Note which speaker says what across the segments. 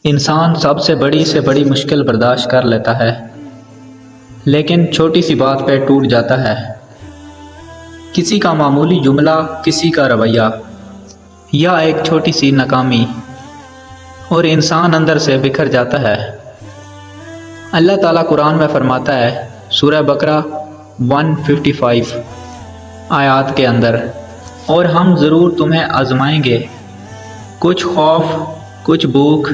Speaker 1: انسان سب سے بڑی مشکل برداشت کر لیتا ہے، لیکن چھوٹی سی بات پہ ٹوٹ جاتا ہے۔ کسی کا معمولی جملہ، کسی کا رویہ یا ایک چھوٹی سی ناکامی، اور انسان اندر سے بکھر جاتا ہے۔ اللہ تعالیٰ قرآن میں فرماتا ہے، سورہ بقرہ 155 آیات کے اندر، اور ہم ضرور تمہیں آزمائیں گے، کچھ خوف، کچھ بھوک،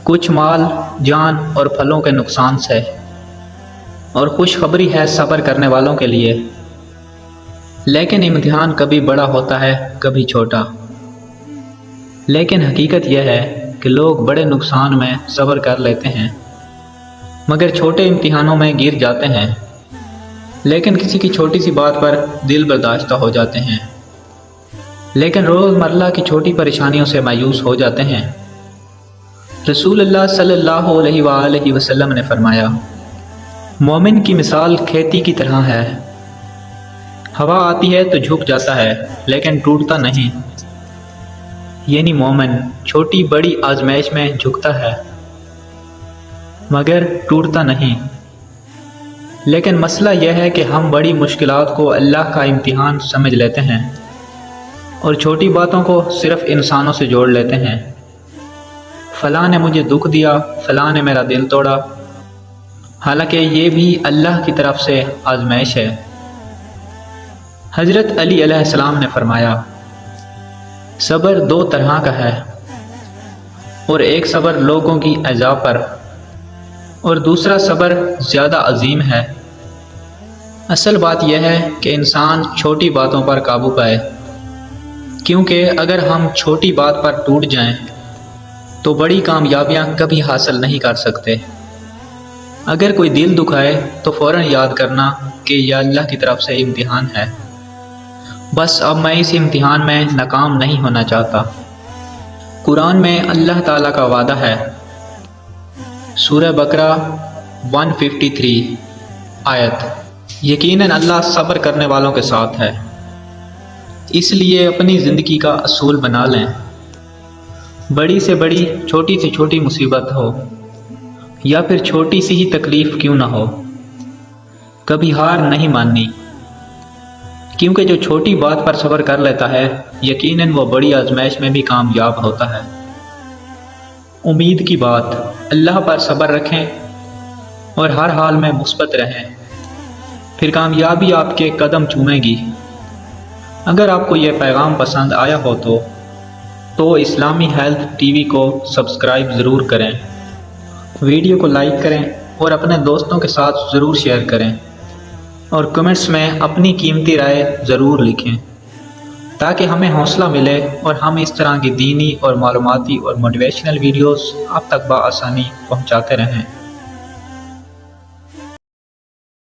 Speaker 1: کچھ مال، جان اور پھلوں کے نقصان سے، اور خوشخبری ہے صبر کرنے والوں کے لیے۔ لیکن امتحان کبھی بڑا ہوتا ہے، کبھی چھوٹا۔ لیکن حقیقت یہ ہے کہ لوگ بڑے نقصان میں صبر کر لیتے ہیں، مگر چھوٹے امتحانوں میں گر جاتے ہیں۔ لیکن کسی کی چھوٹی سی بات پر دل برداشتہ ہو جاتے ہیں، لیکن روزمرہ کی چھوٹی پریشانیوں سے مایوس ہو جاتے ہیں۔ رسول اللہ صلی اللہ علیہ وآلہ وسلم نے فرمایا، مومن کی مثال کھیتی کی طرح ہے، ہوا آتی ہے تو جھک جاتا ہے لیکن ٹوٹتا نہیں۔ یعنی مومن چھوٹی بڑی آزمائش میں جھکتا ہے مگر ٹوٹتا نہیں۔ لیکن مسئلہ یہ ہے کہ ہم بڑی مشکلات کو اللہ کا امتحان سمجھ لیتے ہیں اور چھوٹی باتوں کو صرف انسانوں سے جوڑ لیتے ہیں۔ فلاں نے مجھے دکھ دیا، فلاں نے میرا دل توڑا، حالانکہ یہ بھی اللہ کی طرف سے آزمائش ہے۔ حضرت علی علیہ السلام نے فرمایا، صبر دو طرح کا ہے، اور ایک صبر لوگوں کی ایذا پر، اور دوسرا صبر زیادہ عظیم ہے۔ اصل بات یہ ہے کہ انسان چھوٹی باتوں پر قابو پائے، کیونکہ اگر ہم چھوٹی بات پر ٹوٹ جائیں تو بڑی کامیابیاں کبھی حاصل نہیں کر سکتے۔ اگر کوئی دل دکھائے تو فوراً یاد کرنا کہ یہ اللہ کی طرف سے امتحان ہے، بس اب میں اس امتحان میں ناکام نہیں ہونا چاہتا۔ قرآن میں اللہ تعالیٰ کا وعدہ ہے، سورہ بقرہ 153 آیت، یقیناً اللہ صبر کرنے والوں کے ساتھ ہے۔ اس لیے اپنی زندگی کا اصول بنا لیں، بڑی سے بڑی، چھوٹی سے چھوٹی مصیبت ہو یا پھر چھوٹی سی ہی تکلیف کیوں نہ ہو، کبھی ہار نہیں ماننی، کیونکہ جو چھوٹی بات پر صبر کر لیتا ہے یقیناً وہ بڑی آزمائش میں بھی کامیاب ہوتا ہے۔ امید کی بات، اللہ پر صبر رکھیں اور ہر حال میں مثبت رہیں، پھر کامیابی آپ کے قدم چومے گی۔ اگر آپ کو یہ پیغام پسند آیا ہو تو اسلامی ہیلتھ ٹی وی کو سبسکرائب ضرور کریں، ویڈیو کو لائک کریں اور اپنے دوستوں کے ساتھ ضرور شیئر کریں، اور کمنٹس میں اپنی قیمتی رائے ضرور لکھیں تاکہ ہمیں حوصلہ ملے اور ہم اس طرح کی دینی اور معلوماتی اور موٹیویشنل ویڈیوز آپ تک بآسانی پہنچاتے رہیں۔